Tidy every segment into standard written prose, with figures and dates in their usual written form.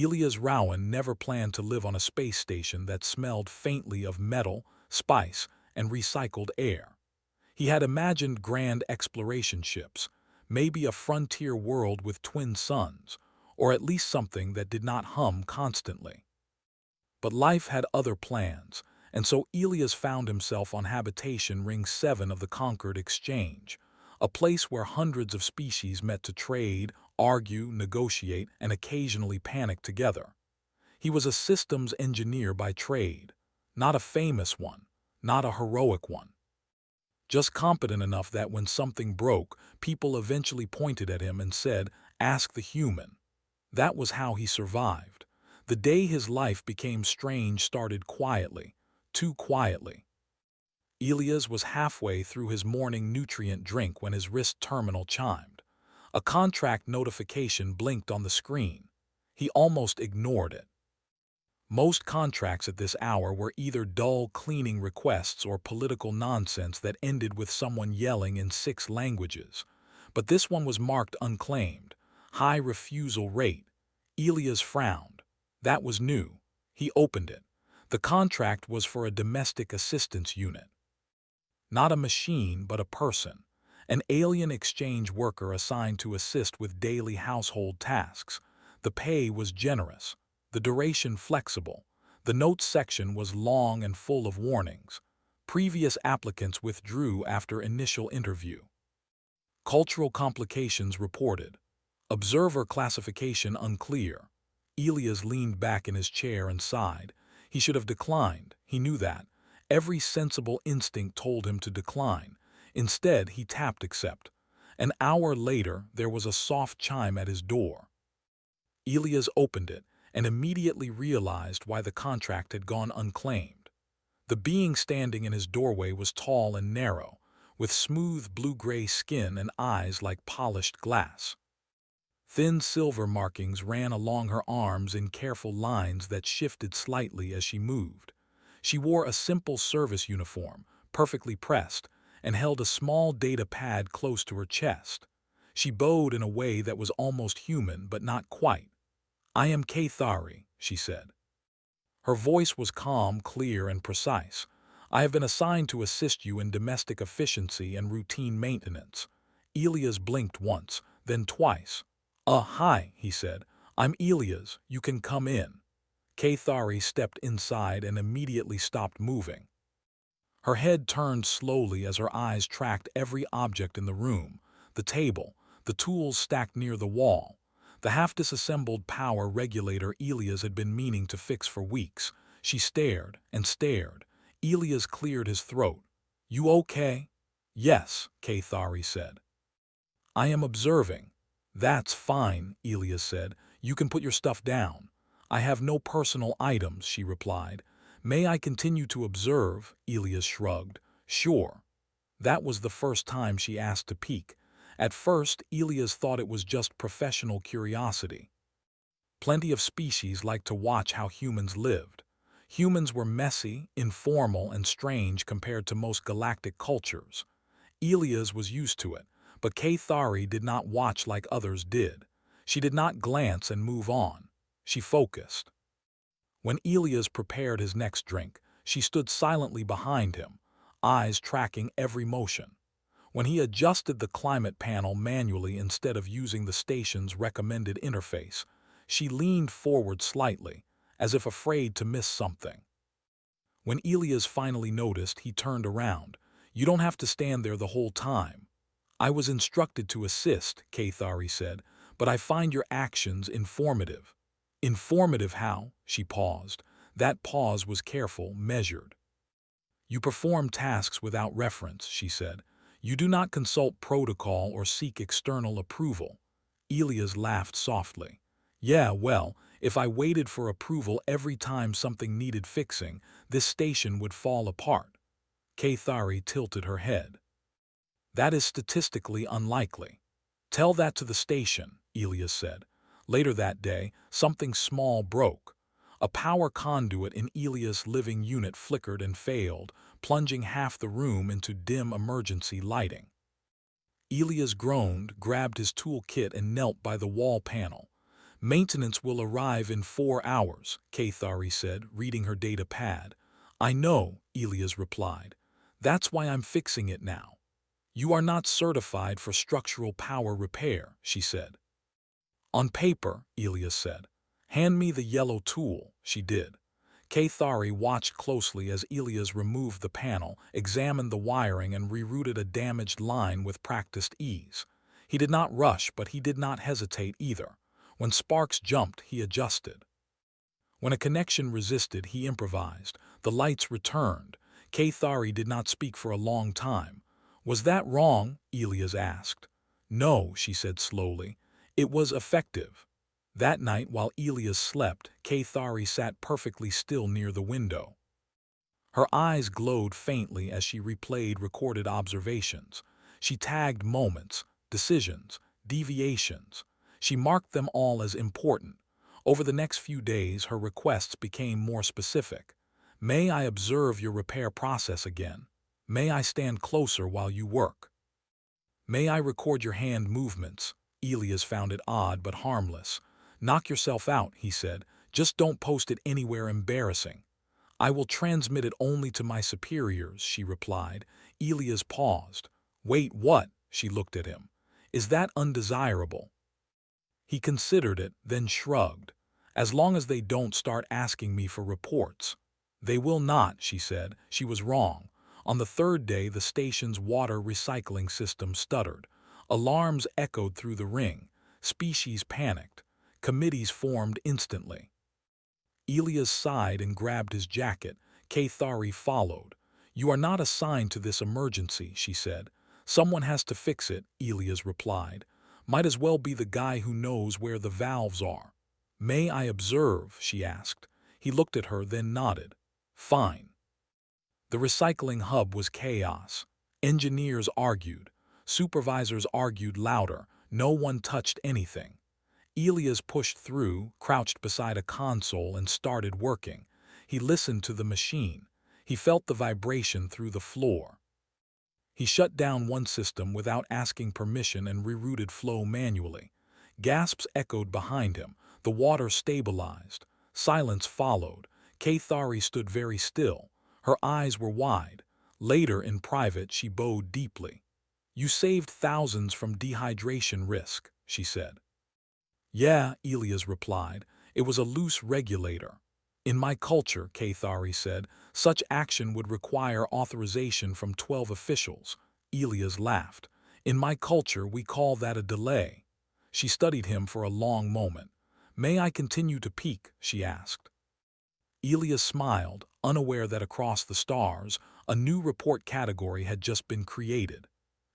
Elias Rowan never planned to live on a space station that smelled faintly of metal, spice, and recycled air. He had imagined grand exploration ships, maybe a frontier world with twin suns, or at least something that did not hum constantly. But life had other plans, and so Elias found himself on Habitation Ring 7 of the Concord Exchange, a place where hundreds of species met to trade, argue, negotiate, and occasionally panic together. He was a systems engineer by trade, not a famous one, not a heroic one. Just competent enough that when something broke, people eventually pointed at him and said, "Ask the human." That was how he survived. The day his life became strange started quietly, too quietly. Elias was halfway through his morning nutrient drink when his wrist terminal chimed. A contract notification blinked on the screen. He almost ignored it. Most contracts at this hour were either dull cleaning requests or political nonsense that ended with someone yelling in 6 languages. But this one was marked unclaimed. High refusal rate. Elias frowned. That was new. He opened it. The contract was for a domestic assistance unit. Not a machine, but a person. An alien exchange worker assigned to assist with daily household tasks. The pay was generous. The duration flexible. The notes section was long and full of warnings. Previous applicants withdrew after initial interview. Cultural complications reported. Observer classification unclear. Elias leaned back in his chair and sighed. He should have declined. He knew that. Every sensible instinct told him to decline. Instead, he tapped accept. An hour later, there was a soft chime at his door. Elias opened it and immediately realized why the contract had gone unclaimed. The being standing in his doorway was tall and narrow, with smooth blue-gray skin and eyes like polished glass. Thin silver markings ran along her arms in careful lines that shifted slightly as she moved. She wore a simple service uniform, perfectly pressed, and held a small data pad close to her chest. She bowed in a way that was almost human, but not quite. "I am Kathari," she said. Her voice was calm, clear, and precise. "I have been assigned to assist you in domestic efficiency and routine maintenance." Elias blinked once, then twice. Hi," he said. "I'm Elias. You can come in." Kathari stepped inside and immediately stopped moving. Her head turned slowly as her eyes tracked every object in the room, the table, the tools stacked near the wall, the half-disassembled power regulator Elias had been meaning to fix for weeks. She stared and stared. Elias cleared his throat. "You okay?" "Yes," Kathari said. "I am observing." "That's fine," Elias said. "You can put your stuff down." "I have no personal items," she replied. "May I continue to observe?" Elias shrugged. "Sure." That was the first time she asked to peek. At first, Elias thought it was just professional curiosity. Plenty of species liked to watch how humans lived. Humans were messy, informal, and strange compared to most galactic cultures. Elias was used to it, but Kathari did not watch like others did. She did not glance and move on. She focused. When Elias prepared his next drink, she stood silently behind him, eyes tracking every motion. When he adjusted the climate panel manually instead of using the station's recommended interface, she leaned forward slightly, as if afraid to miss something. When Elias finally noticed, he turned around. "You don't have to stand there the whole time." "I was instructed to assist," Kathari said, "but I find your actions informative." "Informative how?" She paused. That pause was careful, measured. "You perform tasks without reference," she said. "You do not consult protocol or seek external approval." Elias laughed softly. "Yeah, well, if I waited for approval every time something needed fixing, this station would fall apart." Kathari tilted her head. "That is statistically unlikely." "Tell that to the station," Elias said. Later that day, something small broke. A power conduit in Elias' living unit flickered and failed, plunging half the room into dim emergency lighting. Elias groaned, grabbed his tool kit, and knelt by the wall panel. Maintenance will arrive in 4 hours, Kathari said, reading her data pad. I know, Elias replied. That's why I'm fixing it now. You are not certified for structural power repair, she said. On paper, Elias said. Hand me the yellow tool, she did. Kathari watched closely as Elias removed the panel, examined the wiring, and rerouted a damaged line with practiced ease. He did not rush, but he did not hesitate either. When sparks jumped, he adjusted. When a connection resisted, he improvised. The lights returned. Kathari did not speak for a long time. Was that wrong? Elias asked. No, she said slowly. It was effective. That night, while Elias slept, Kathari sat perfectly still near the window. Her eyes glowed faintly as she replayed recorded observations. She tagged moments, decisions, deviations. She marked them all as important. Over the next few days, her requests became more specific. May I observe your repair process again? May I stand closer while you work? May I record your hand movements? Elias found it odd but harmless. Knock yourself out, he said. Just don't post it anywhere embarrassing. I will transmit it only to my superiors, she replied. Elias paused. Wait, what? She looked at him. Is that undesirable? He considered it, then shrugged. As long as they don't start asking me for reports. They will not, she said. She was wrong. On the third day, the station's water recycling system stuttered. Alarms echoed through the ring. Species panicked. Committees formed instantly. Elias sighed and grabbed his jacket. Kathari followed. You are not assigned to this emergency, she said. Someone has to fix it, Elias replied. Might as well be the guy who knows where the valves are. May I observe? She asked. He looked at her, then nodded. Fine. The recycling hub was chaos. Engineers argued. Supervisors argued louder. No one touched anything. Elias pushed through, crouched beside a console, and started working. He listened to the machine. He felt the vibration through the floor. He shut down one system without asking permission and rerouted flow manually. Gasps echoed behind him. The water stabilized. Silence followed. Kathari stood very still. Her eyes were wide. Later, in private, she bowed deeply. You saved thousands from dehydration risk, she said. Yeah, Elias replied. It was a loose regulator. In my culture, Kathari said, such action would require authorization from 12 officials. Elias laughed. In my culture, we call that a delay. She studied him for a long moment. May I continue to peek? She asked. Elias smiled, unaware that across the stars, a new report category had just been created.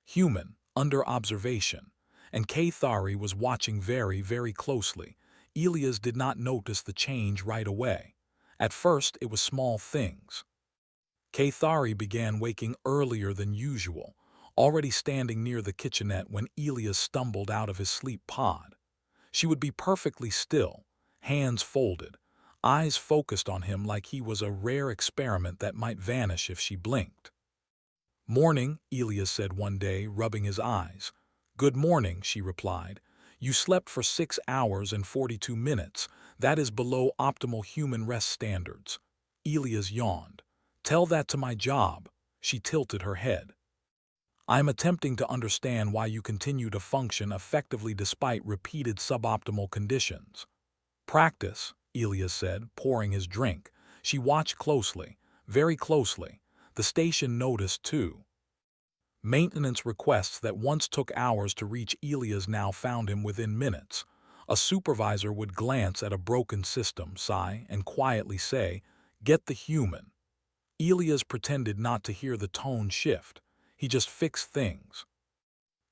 Human, under observation. And Kathari was watching very, very closely. Elias did not notice the change right away. At first, it was small things. Kathari began waking earlier than usual, already standing near the kitchenette when Elias stumbled out of his sleep pod. She would be perfectly still, hands folded, eyes focused on him like he was a rare experiment that might vanish if she blinked. Morning, Elias said one day, rubbing his eyes. Good morning, she replied. You slept for 6 hours and 42 minutes. That is below optimal human rest standards. Elias yawned. Tell that to my job. She tilted her head. I am attempting to understand why you continue to function effectively despite repeated suboptimal conditions. Practice, Elias said, pouring his drink. She watched closely, very closely. The station noticed, too. Maintenance requests that once took hours to reach Elias now found him within minutes. A supervisor would glance at a broken system, sigh, and quietly say, Get the human. Elias pretended not to hear the tone shift. He just fixed things.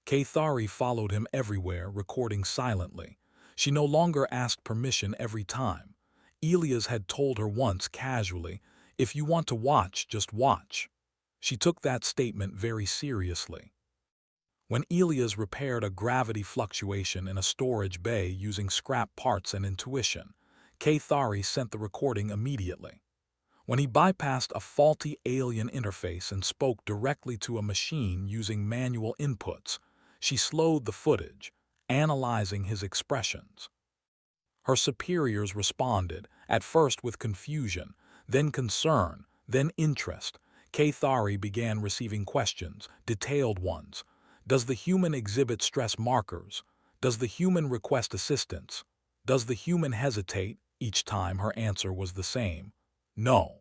Kathari followed him everywhere, recording silently. She no longer asked permission every time. Elias had told her once casually, If you want to watch, just watch. She took that statement very seriously. When Elias repaired a gravity fluctuation in a storage bay using scrap parts and intuition, Kathari sent the recording immediately. When he bypassed a faulty alien interface and spoke directly to a machine using manual inputs, she slowed the footage, analyzing his expressions. Her superiors responded, at first with confusion, then concern, then interest. Kathari began receiving questions, detailed ones. Does the human exhibit stress markers? Does the human request assistance? Does the human hesitate? Each time her answer was the same. No.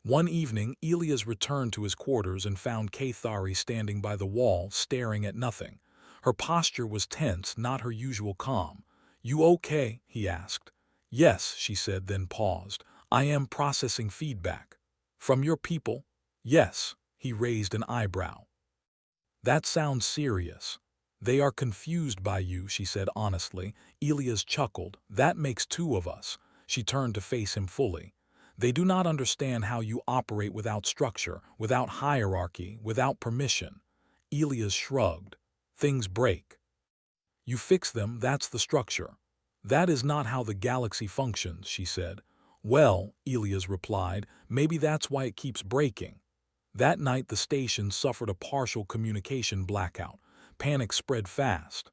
One evening, Elias returned to his quarters and found Kathari standing by the wall, staring at nothing. Her posture was tense, not her usual calm. "You okay?" he asked. "Yes," she said, then paused. "I am processing feedback." "From your people?" "Yes." He raised an eyebrow. "That sounds serious." "They are confused by you," she said honestly. Elias chuckled. "That makes two of us." She turned to face him fully. "They do not understand how you operate without structure, without hierarchy, without permission." Elias shrugged. "Things break. You fix them, that's the structure." "That is not how the galaxy functions," she said. "Well," Elias replied, "maybe that's why it keeps breaking." That night the station suffered a partial communication blackout. Panic spread fast.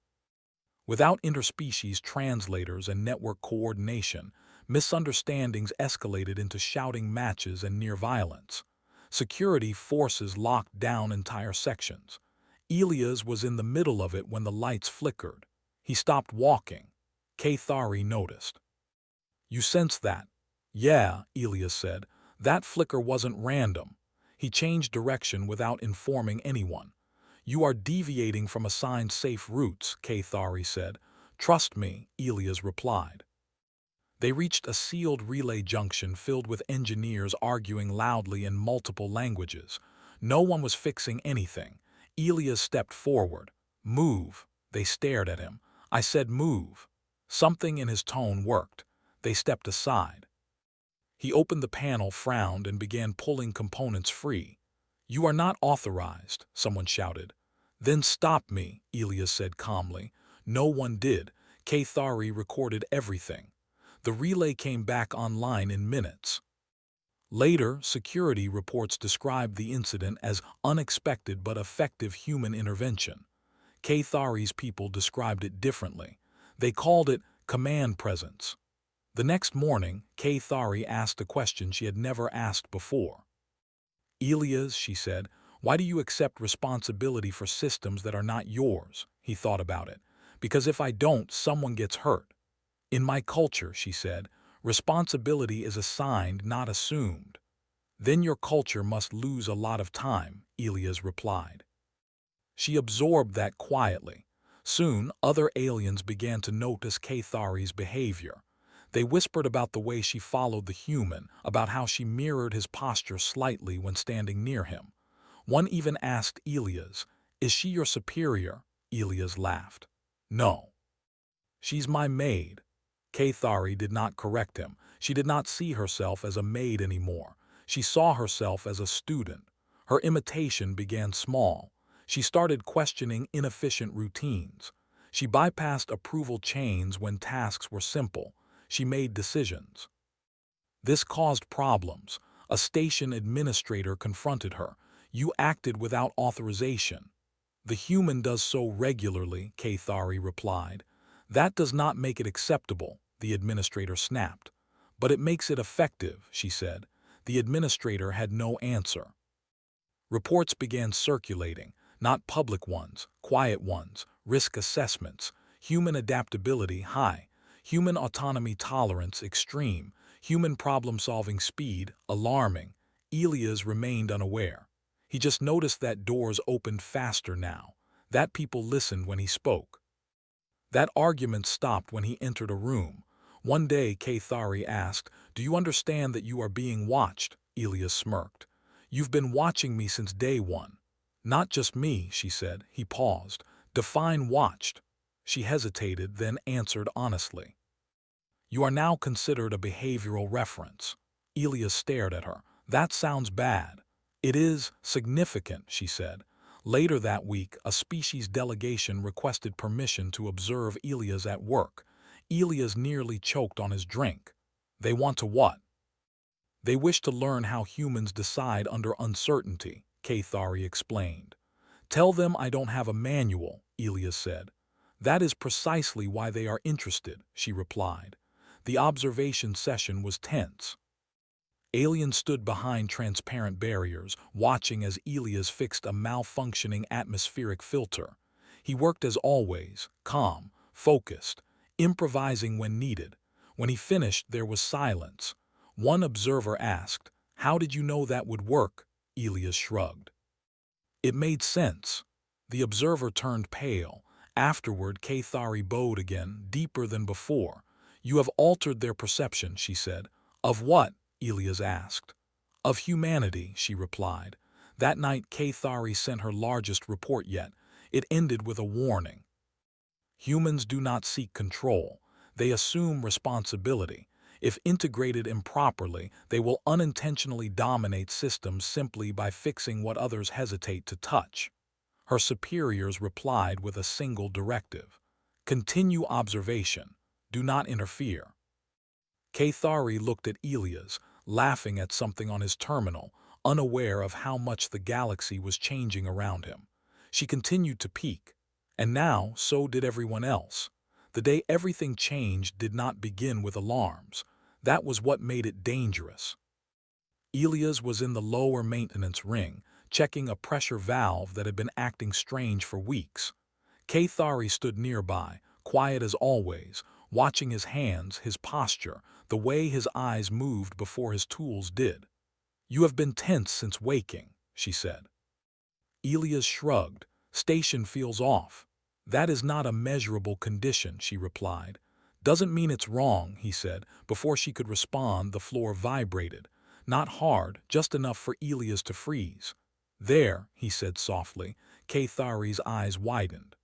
Without interspecies translators and network coordination, misunderstandings escalated into shouting matches and near violence. Security forces locked down entire sections. Elias was in the middle of it when the lights flickered. He stopped walking. Kathari noticed. "You sense that?" "Yeah," Elias said. "That flicker wasn't random. He changed direction without informing anyone." "You are deviating from assigned safe routes," Kathari said. "Trust me," Elias replied. They reached a sealed relay junction filled with engineers arguing loudly in multiple languages. No one was fixing anything. Elias stepped forward. "Move." They stared at him. "I said move." Something in his tone worked. They stepped aside. He opened the panel, frowned, and began pulling components free. "You are not authorized," someone shouted. "Then stop me," Elias said calmly. No one did. Kathari recorded everything. The relay came back online in minutes. Later, security reports described the incident as unexpected but effective human intervention. Kathari's people described it differently. They called it command presence. The next morning, Kathari asked a question she had never asked before. "Elias," she said, "why do you accept responsibility for systems that are not yours?" He thought about it. "Because if I don't, someone gets hurt." "In my culture," she said, "responsibility is assigned, not assumed." "Then your culture must lose a lot of time," Elias replied. She absorbed that quietly. Soon, other aliens began to notice Kathari's behavior. They whispered about the way she followed the human, about how she mirrored his posture slightly when standing near him. One even asked Elias, "Is she your superior?" Elias laughed. "No. She's my maid." Kathari did not correct him. She did not see herself as a maid anymore. She saw herself as a student. Her imitation began small. She started questioning inefficient routines. She bypassed approval chains when tasks were simple. She made decisions. This caused problems. A station administrator confronted her. "You acted without authorization." "The human does so regularly," Kathari replied. "That does not make it acceptable," the administrator snapped. "But it makes it effective," she said. The administrator had no answer. Reports began circulating, not public ones, quiet ones, risk assessments, human adaptability high, human autonomy tolerance extreme, human problem-solving speed alarming. Elias remained unaware. He just noticed that doors opened faster now, that people listened when he spoke. That argument stopped when he entered a room. One day, Kathari asked, "Do you understand that you are being watched?" Elias smirked. "You've been watching me since day one." "Not just me," she said. He paused. "Define watched." She hesitated, then answered honestly. "You are now considered a behavioral reference." Elias stared at her. "That sounds bad." "It is significant," she said. Later that week, a species delegation requested permission to observe Elias at work. Elias nearly choked on his drink. "They want to what?" "They wish to learn how humans decide under uncertainty," Kathari explained. "Tell them I don't have a manual," Elias said. That is precisely why they are interested, she replied. The observation session was tense. Alien stood behind transparent barriers, watching as Elias fixed a malfunctioning atmospheric filter. He worked as always, calm, focused, improvising when needed. When he finished, there was silence. One observer asked, "How did you know that would work?" Elias shrugged. It made sense. The observer turned pale. Afterward, Kathari bowed again, deeper than before. "You have altered their perception," she said. "Of what?" Elias asked. "Of humanity," she replied. That night, Kathari sent her largest report yet. It ended with a warning. Humans do not seek control. They assume responsibility. If integrated improperly, they will unintentionally dominate systems simply by fixing what others hesitate to touch. Her superiors replied with a single directive: continue observation. Do not interfere. Kathari looked at Elias, laughing at something on his terminal, unaware of how much the galaxy was changing around him. She continued to peek. And now, so did everyone else. The day everything changed did not begin with alarms. That was what made it dangerous. Elias was in the lower maintenance ring, checking a pressure valve that had been acting strange for weeks. Kathari stood nearby, quiet as always, watching his hands, his posture, the way his eyes moved before his tools did. "You have been tense since waking," she said. Elias shrugged. "Station feels off." "That is not a measurable condition," she replied. "Doesn't mean it's wrong," he said. Before she could respond, the floor vibrated. Not hard, just enough for Elias to freeze. "There," he said softly. Kathari's eyes widened.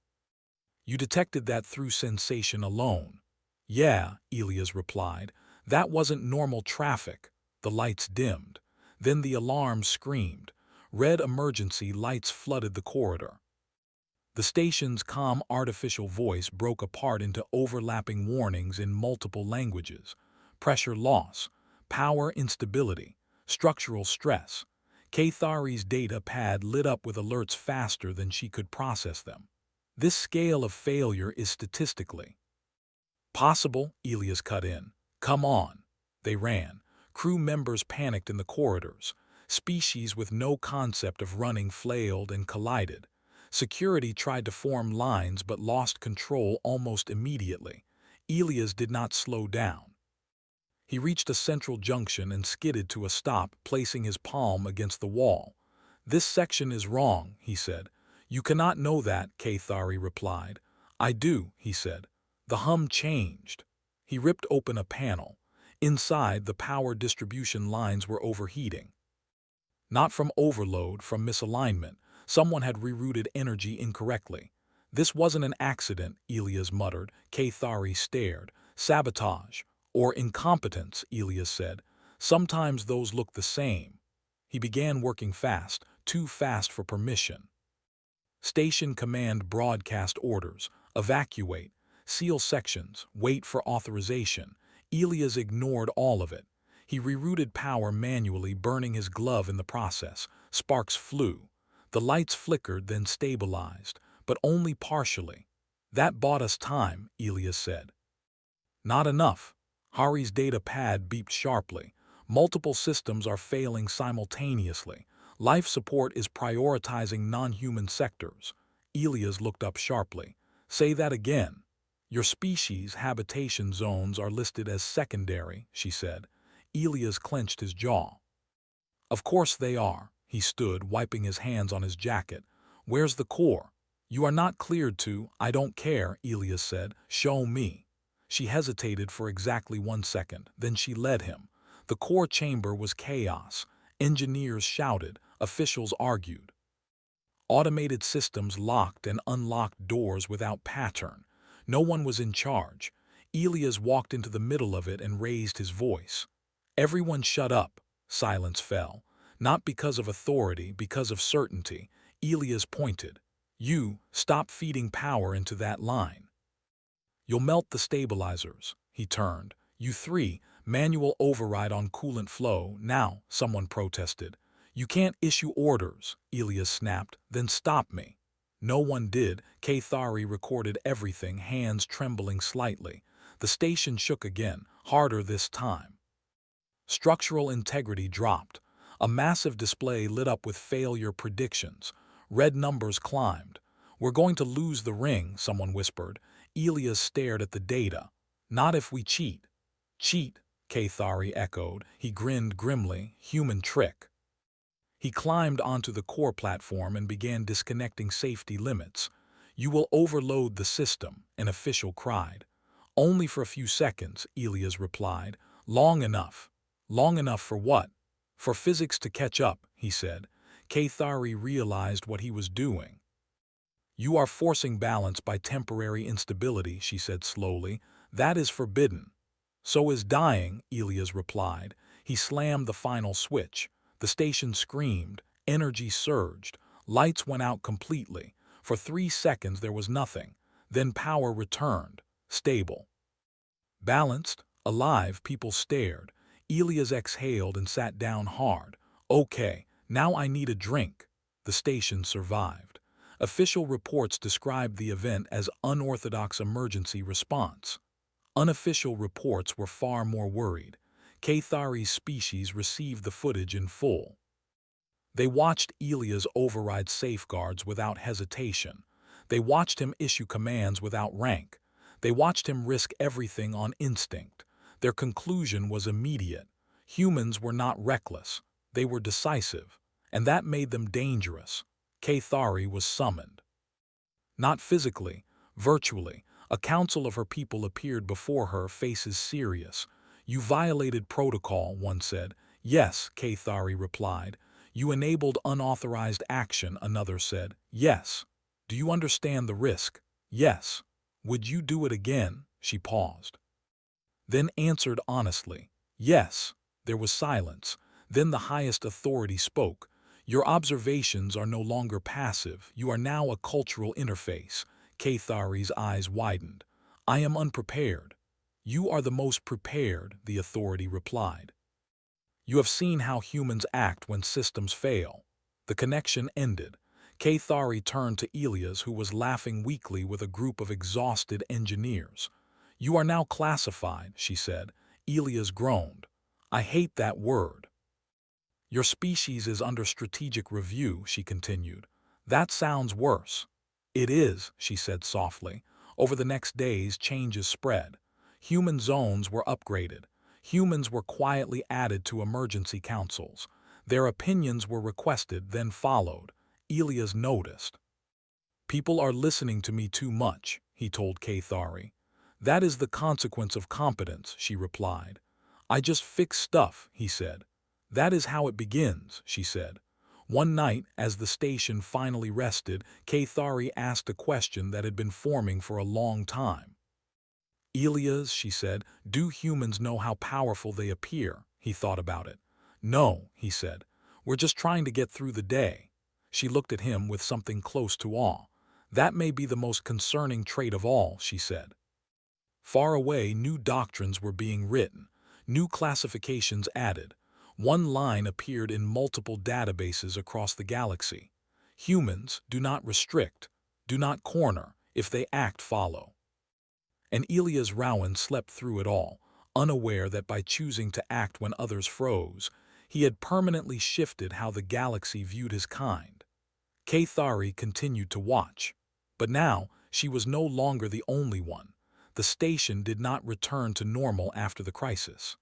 "You detected that through sensation alone." "Yeah," Elias replied. "That wasn't normal traffic." The lights dimmed. Then the alarm screamed. Red emergency lights flooded the corridor. The station's calm artificial voice broke apart into overlapping warnings in multiple languages. Pressure loss, power instability, structural stress. Kathari's data pad lit up with alerts faster than she could process them. "This scale of failure is statistically possible," Elias cut in. "Come on." They ran. Crew members panicked in the corridors. Species with no concept of running flailed and collided. Security tried to form lines but lost control almost immediately. Elias did not slow down. He reached a central junction and skidded to a stop, placing his palm against the wall. "This section is wrong," he said. "You cannot know that," Kathari replied. "I do," he said. The hum changed. He ripped open a panel. Inside, the power distribution lines were overheating. Not from overload, from misalignment. Someone had rerouted energy incorrectly. "This wasn't an accident," Elias muttered. Kathari stared. "Sabotage. Or incompetence," Elias said. "Sometimes those look the same." He began working fast, too fast for permission. Station command broadcast orders. Evacuate. Seal sections. Wait for authorization. Elias ignored all of it. He rerouted power manually, burning his glove in the process. Sparks flew. The lights flickered, then stabilized, but only partially. "That bought us time," Elias said. "Not enough." Hari's data pad beeped sharply. "Multiple systems are failing simultaneously. Life support is prioritizing non-human sectors." Elias looked up sharply. "Say that again." "Your species' habitation zones are listed as secondary," she said. Elias clenched his jaw. "Of course they are." He stood, wiping his hands on his jacket. "Where's the core?" "You are not cleared to." "I don't care," Elias said. "Show me." She hesitated for exactly 1 second. Then she led him. The core chamber was chaos. Engineers shouted. Officials argued. Automated systems locked and unlocked doors without pattern. No one was in charge. Elias walked into the middle of it and raised his voice. Everyone shut up. Silence fell. Not because of authority, because of certainty. Elias pointed. "You, stop feeding power into that line. You'll melt the stabilizers." He turned. "You three, manual override on coolant flow, now," someone protested. "You can't issue orders," Elias snapped. "Then stop me." No one did. Kathari recorded everything, hands trembling slightly. The station shook again, harder this time. Structural integrity dropped. A massive display lit up with failure predictions. Red numbers climbed. "We're going to lose the ring," someone whispered. Elias stared at the data. "Not if we cheat." "Cheat," Kathari echoed. He grinned grimly. "Human trick." He climbed onto the core platform and began disconnecting safety limits. "You will overload the system," an official cried. "Only for a few seconds," Elias replied. "Long enough." "Long enough for what?" "For physics to catch up," he said. Kathari realized what he was doing. "You are forcing balance by temporary instability," she said slowly. "That is forbidden." "So is dying," Elias replied. He slammed the final switch. The station screamed. Energy surged. Lights went out completely. For 3 seconds there was nothing. Then power returned. Stable. Balanced, alive, people stared. Elias exhaled and sat down hard. "Okay, now I need a drink." The station survived. Official reports described the event as unorthodox emergency response. Unofficial reports were far more worried. Kathari's species received the footage in full. They watched Elias override safeguards without hesitation. They watched him issue commands without rank. They watched him risk everything on instinct. Their conclusion was immediate. Humans were not reckless. They were decisive. And that made them dangerous. Kathari was summoned. Not physically, virtually. A council of her people appeared before her, faces serious. "You violated protocol," one said. "Yes," Kathari replied. "You enabled unauthorized action," another said. "Yes." "Do you understand the risk?" "Yes." "Would you do it again?" She paused. Then answered honestly. "Yes." There was silence. Then the highest authority spoke. "Your observations are no longer passive. You are now a cultural interface." Kathari's eyes widened. "I am unprepared." "You are the most prepared," the authority replied. "You have seen how humans act when systems fail." The connection ended. Kathari turned to Elias, who was laughing weakly with a group of exhausted engineers. "You are now classified," she said. Elias groaned. "I hate that word." "Your species is under strategic review," she continued. "That sounds worse." "It is," she said softly. Over the next days, changes spread. Human zones were upgraded. Humans were quietly added to emergency councils. Their opinions were requested, then followed. Elias noticed. "People are listening to me too much," he told Kathari. "That is the consequence of competence," she replied. "I just fix stuff," he said. "That is how it begins," she said. One night, as the station finally rested, Kathari asked a question that had been forming for a long time. "Elias," she said, "do humans know how powerful they appear?" He thought about it. "No," he said. "We're just trying to get through the day." She looked at him with something close to awe. "That may be the most concerning trait of all," she said. Far away, new doctrines were being written, new classifications added. One line appeared in multiple databases across the galaxy. "Humans do not restrict, do not corner. If they act, follow." And Elias Rowan slept through it all, unaware that by choosing to act when others froze, he had permanently shifted how the galaxy viewed his kind. Kathari continued to watch. But now, she was no longer the only one. The station did not return to normal after the crisis.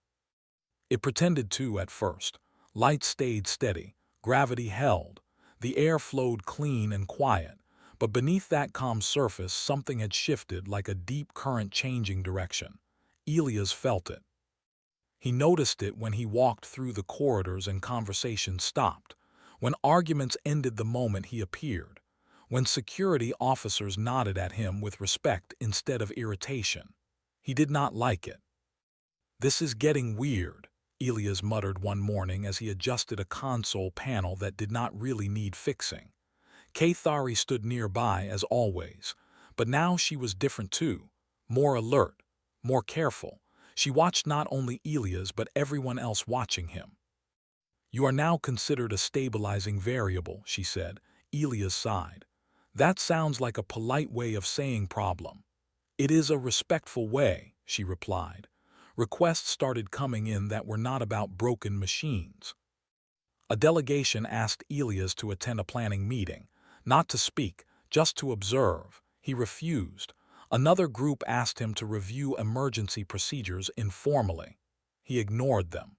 It pretended to at first. Lights stayed steady. Gravity held. The air flowed clean and quiet. But beneath that calm surface, something had shifted like a deep current changing direction. Elias felt it. He noticed it when he walked through the corridors and conversations stopped. When arguments ended the moment he appeared. When security officers nodded at him with respect instead of irritation. He did not like it. "This is getting weird," Elias muttered one morning as he adjusted a console panel that did not really need fixing. Kathari stood nearby as always, but now she was different too, more alert, more careful. She watched not only Elias but everyone else watching him. "You are now considered a stabilizing variable," she said. Elias sighed. That sounds like a polite way of saying problem. It is a respectful way, she replied. Requests started coming in that were not about broken machines. A delegation asked Elias to attend a planning meeting, not to speak, just to observe. He refused. Another group asked him to review emergency procedures informally. He ignored them.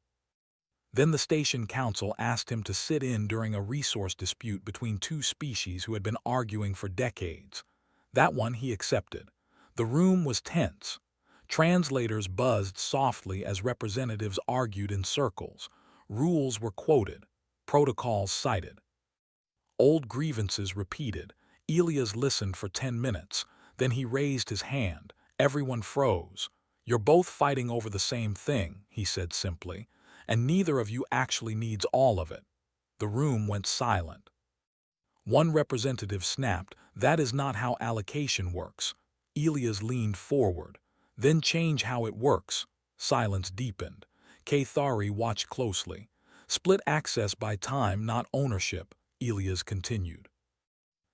Then the station council asked him to sit in during a resource dispute between two species who had been arguing for decades. That one he accepted. The room was tense. Translators buzzed softly as representatives argued in circles. Rules were quoted. Protocols cited. Old grievances repeated. Elias listened for 10 minutes. Then he raised his hand. Everyone froze. "You're both fighting over the same thing," he said simply, "and neither of you actually needs all of it." The room went silent. One representative snapped, "That is not how allocation works." Elias leaned forward. "Then change how it works." Silence deepened. Kathari watched closely. "Split access by time, not ownership," Elias continued.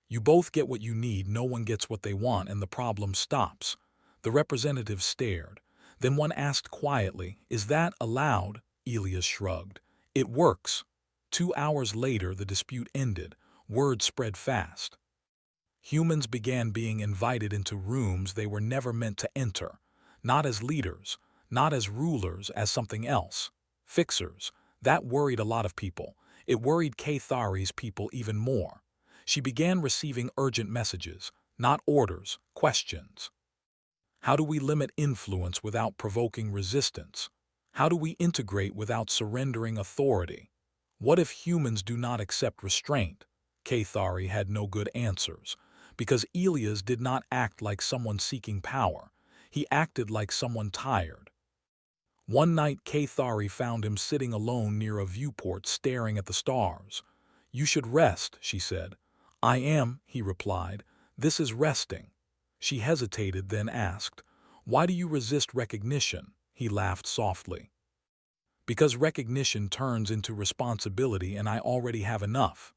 "You both get what you need, no one gets what they want, and the problem stops." The representative stared. Then one asked quietly, "Is that allowed?" Elias shrugged. "It works." 2 hours later, the dispute ended. Word spread fast. Humans began being invited into rooms they were never meant to enter. Not as leaders, not as rulers, as something else. Fixers. That worried a lot of people. It worried Kathari's people even more. She began receiving urgent messages, not orders, questions. How do we limit influence without provoking resistance? How do we integrate without surrendering authority? What if humans do not accept restraint? Kathari had no good answers, because Elias did not act like someone seeking power. He acted like someone tired. One night, Kathari found him sitting alone near a viewport staring at the stars. "You should rest," she said. "I am," he replied. "This is resting." She hesitated, then asked, "Why do you resist recognition?" He laughed softly. "Because recognition turns into responsibility and I already have enough."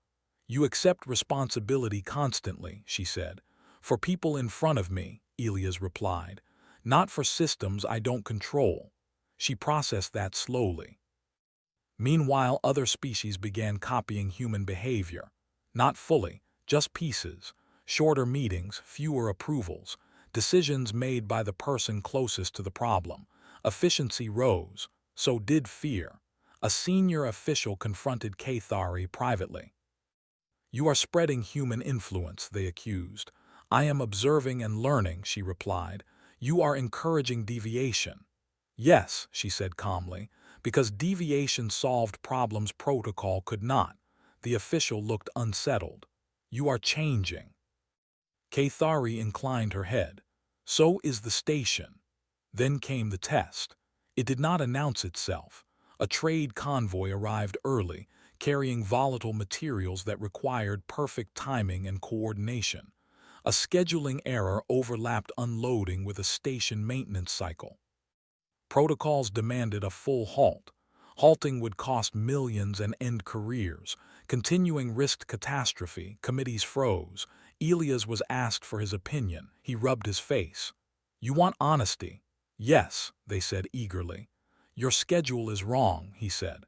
"You accept responsibility constantly," she said. "For people in front of me," Elias replied. "Not for systems I don't control." She processed that slowly. Meanwhile, other species began copying human behavior. Not fully, just pieces. Shorter meetings, fewer approvals. Decisions made by the person closest to the problem. Efficiency rose. So did fear. A senior official confronted Kathari privately. "You are spreading human influence," they accused. "I am observing and learning," she replied. "You are encouraging deviation." "Yes," she said calmly, "because deviation solved problems protocol could not." The official looked unsettled. "You are changing." Kathari inclined her head. "So is the station." Then came the test. It did not announce itself. A trade convoy arrived early, carrying volatile materials that required perfect timing and coordination. A scheduling error overlapped unloading with a station maintenance cycle. Protocols demanded a full halt. Halting would cost millions and end careers. Continuing risked catastrophe. Committees froze. Elias was asked for his opinion. He rubbed his face. "You want honesty?" "Yes," they said eagerly. "Your schedule is wrong," he said.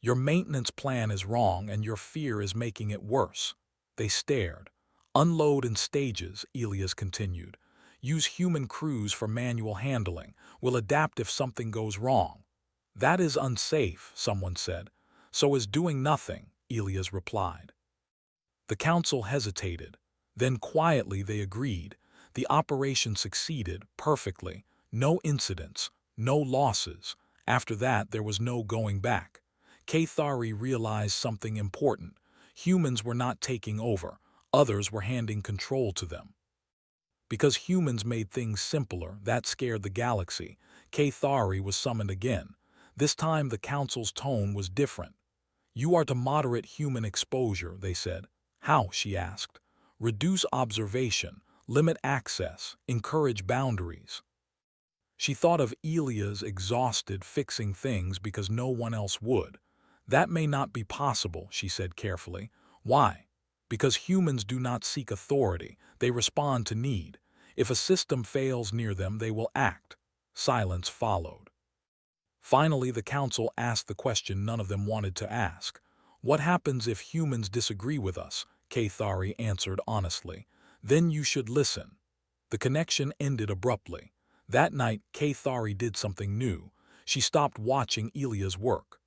"Your maintenance plan is wrong and your fear is making it worse." They stared. "Unload in stages," Elias continued. "Use human crews for manual handling. We'll adapt if something goes wrong." "That is unsafe," someone said. "So is doing nothing," Elias replied. The council hesitated. Then quietly they agreed. The operation succeeded perfectly. No incidents, no losses. After that, there was no going back. Kathari realized something important. Humans were not taking over. Others were handing control to them. Because humans made things simpler, that scared the galaxy. Kathari was summoned again. This time the council's tone was different. "You are to moderate human exposure," they said. "How?" she asked. "Reduce observation, limit access, encourage boundaries." She thought of Elias exhausted fixing things because no one else would. "That may not be possible," she said carefully. "Why?" Because humans do not seek authority, they respond to need. If a system fails near them, they will act. Silence followed. Finally, the council asked the question none of them wanted to ask. What happens if humans disagree with us? Kathari answered honestly. Then you should listen. The connection ended abruptly. That night, Kathari did something new. She stopped watching Elia's work.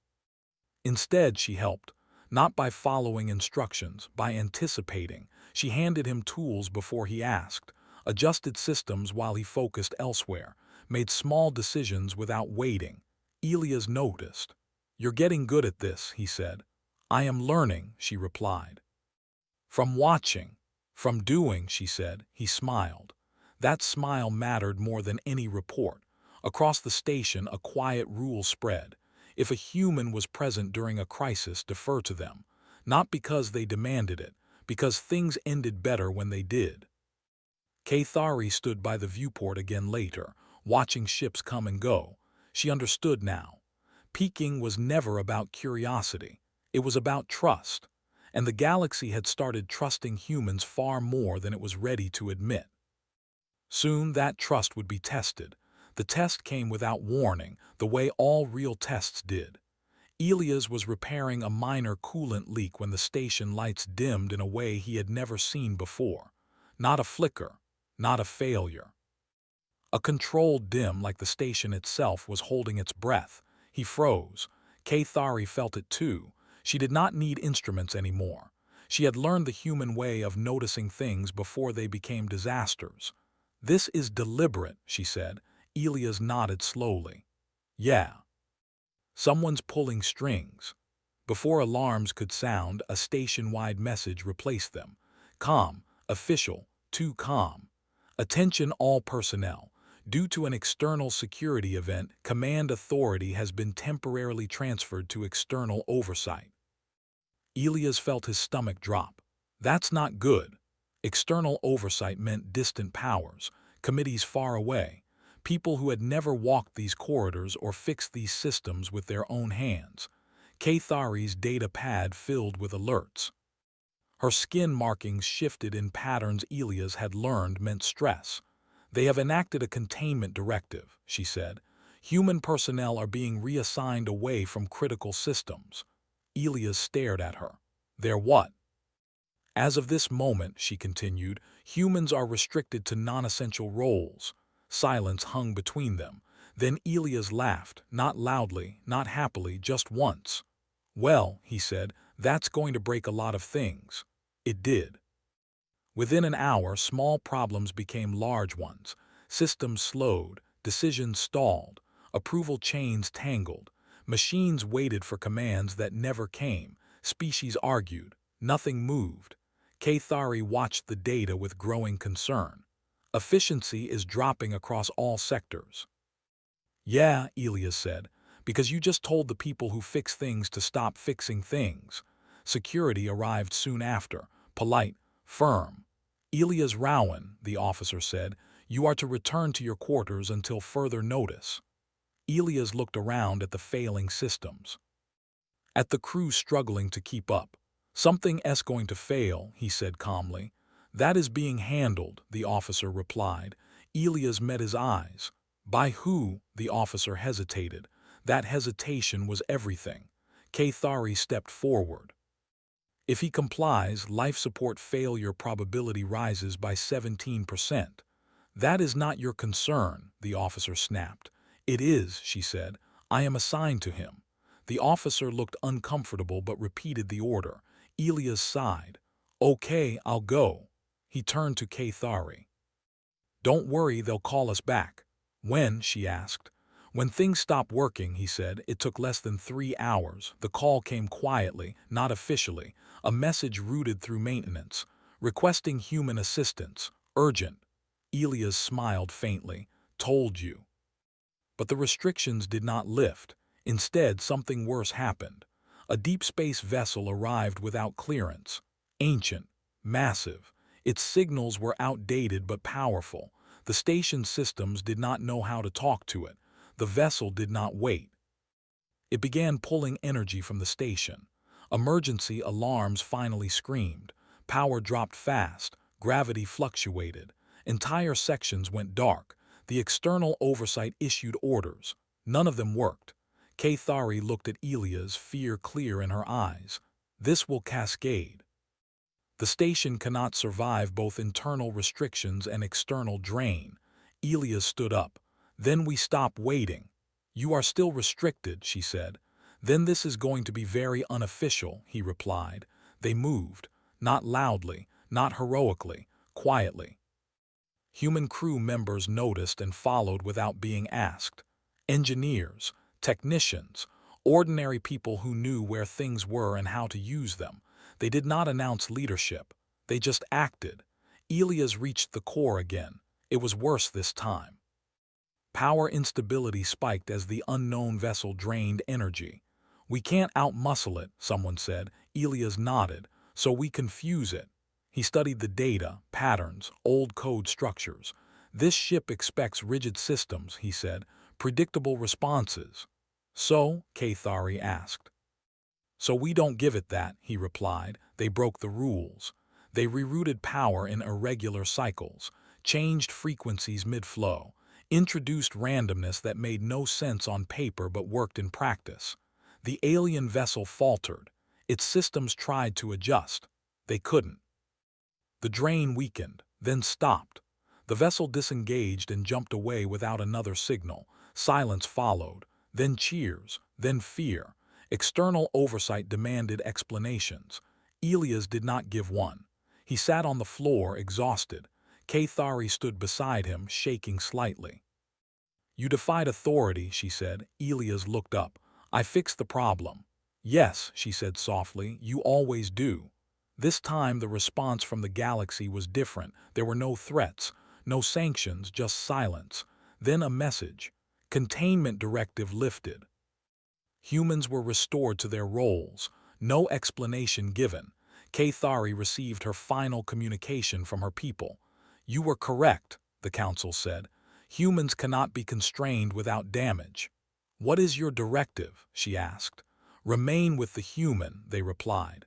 Instead, she helped, not by following instructions, by anticipating. She handed him tools before he asked, adjusted systems while he focused elsewhere, made small decisions without waiting. Elias noticed. "You're getting good at this," he said. "I am learning," she replied. "From watching, from doing," she said. He smiled. That smile mattered more than any report. Across the station, a quiet rule spread. If a human was present during a crisis, defer to them. Not because they demanded it, because things ended better when they did. Kathari stood by the viewport again later, watching ships come and go. She understood now. Peking was never about curiosity. It was about trust. And the galaxy had started trusting humans far more than it was ready to admit. Soon that trust would be tested. The test came without warning, the way all real tests did. Elias was repairing a minor coolant leak when the station lights dimmed in a way he had never seen before. Not a flicker, not a failure. A controlled dim like the station itself was holding its breath. He froze. Kathari felt it too. She did not need instruments anymore. She had learned the human way of noticing things before they became disasters. "This is deliberate," she said. Elias nodded slowly. "Yeah. Someone's pulling strings." Before alarms could sound, a station-wide message replaced them. "Calm, official, too calm. Attention all personnel. Due to an external security event, command authority has been temporarily transferred to external oversight." Elias felt his stomach drop. That's not good. External oversight meant distant powers, committees far away, people who had never walked these corridors or fixed these systems with their own hands. Kathari's data pad filled with alerts. Her skin markings shifted in patterns Elias had learned meant stress. "They have enacted a containment directive," she said. "Human personnel are being reassigned away from critical systems." Elias stared at her. "They're what?" "As of this moment," she continued, "humans are restricted to non-essential roles." Silence hung between them. Then Elias laughed, not loudly, not happily, just once. "Well," he said, "that's going to break a lot of things." It did. Within an hour, small problems became large ones. Systems slowed, decisions stalled, approval chains tangled. Machines waited for commands that never came. Species argued. Nothing moved. Kathari watched the data with growing concern. "Efficiency is dropping across all sectors." "Yeah," Elias said, "because you just told the people who fix things to stop fixing things." Security arrived soon after, polite, firm. "Elias Rowan," the officer said, "you are to return to your quarters until further notice." Elias looked around at the failing systems, at the crew struggling to keep up. "Something's going to fail," he said calmly. "That is being handled," the officer replied. Elias met his eyes. "By who?" The officer hesitated. That hesitation was everything. Kathari stepped forward. "If he complies, life support failure probability rises by 17%. "That is not your concern," the officer snapped. "It is," she said. "I am assigned to him." The officer looked uncomfortable but repeated the order. Elias sighed. "Okay, I'll go." He turned to Kathari. "Don't worry, they'll call us back." "When?" she asked. "When things stop working," he said. It took less than 3 hours. The call came quietly, not officially. A message routed through maintenance, requesting human assistance. Urgent. Elias smiled faintly. "Told you." But the restrictions did not lift. Instead, something worse happened. A deep space vessel arrived without clearance. Ancient, massive. Its signals were outdated but powerful. The station systems did not know how to talk to it. The vessel did not wait. It began pulling energy from the station. Emergency alarms finally screamed. Power dropped fast, gravity fluctuated. Entire sections went dark. The external oversight issued orders. None of them worked. Kathari looked at Elia's, fear clear in her eyes. This will cascade. The station cannot survive both internal restrictions and external drain. Elia stood up. Then we stop waiting. You are still restricted, she said. Then this is going to be very unofficial, he replied. They moved. Not loudly, not heroically, quietly. Human crew members noticed and followed without being asked. Engineers, technicians, ordinary people who knew where things were and how to use them. They did not announce leadership. They just acted. Elias reached the core again. It was worse this time. Power instability spiked as the unknown vessel drained energy. We can't outmuscle it, someone said. Elias nodded. So we confuse it. He studied the data, patterns, old code structures. This ship expects rigid systems, he said, predictable responses. So, Kathari asked. So we don't give it that, he replied. They broke the rules. They rerouted power in irregular cycles, changed frequencies mid-flow, introduced randomness that made no sense on paper but worked in practice. The alien vessel faltered. Its systems tried to adjust. They couldn't. The drain weakened, then stopped. The vessel disengaged and jumped away without another signal. Silence followed, then cheers, then fear. External oversight demanded explanations. Elias did not give one. He sat on the floor, exhausted. Kathari stood beside him, shaking slightly. You defied authority, she said. Elias looked up. I fixed the problem. Yes, she said softly, you always do. This time the response from the galaxy was different. There were no threats, no sanctions, just silence. Then a message. Containment directive lifted. Humans were restored to their roles. No explanation given. Kathari received her final communication from her people. You were correct, the council said. Humans cannot be constrained without damage. What is your directive? She asked. Remain with the human, they replied.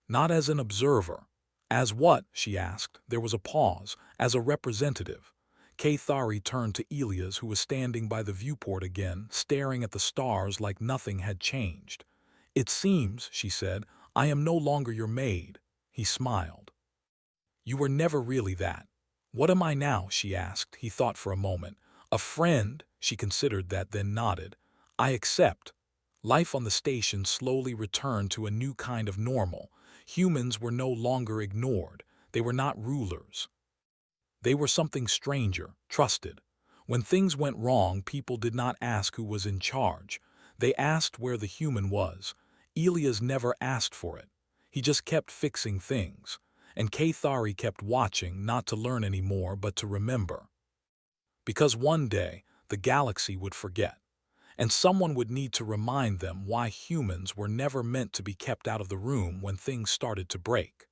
Not as an observer. As what? She asked. There was a pause. As a representative. Kathari turned to Elias, who was standing by the viewport again, staring at the stars like nothing had changed. It seems, she said, I am no longer your maid. He smiled. You were never really that. What am I now? She asked. He thought for a moment. A friend, she considered that, then nodded. I accept. Life on the station slowly returned to a new kind of normal. Humans were no longer ignored. They were not rulers. They were something stranger, trusted. When things went wrong, people did not ask who was in charge. They asked where the human was. Elias never asked for it. He just kept fixing things. And Kathari kept watching, not to learn anymore, but to remember. Because one day, the galaxy would forget. And someone would need to remind them why humans were never meant to be kept out of the room when things started to break.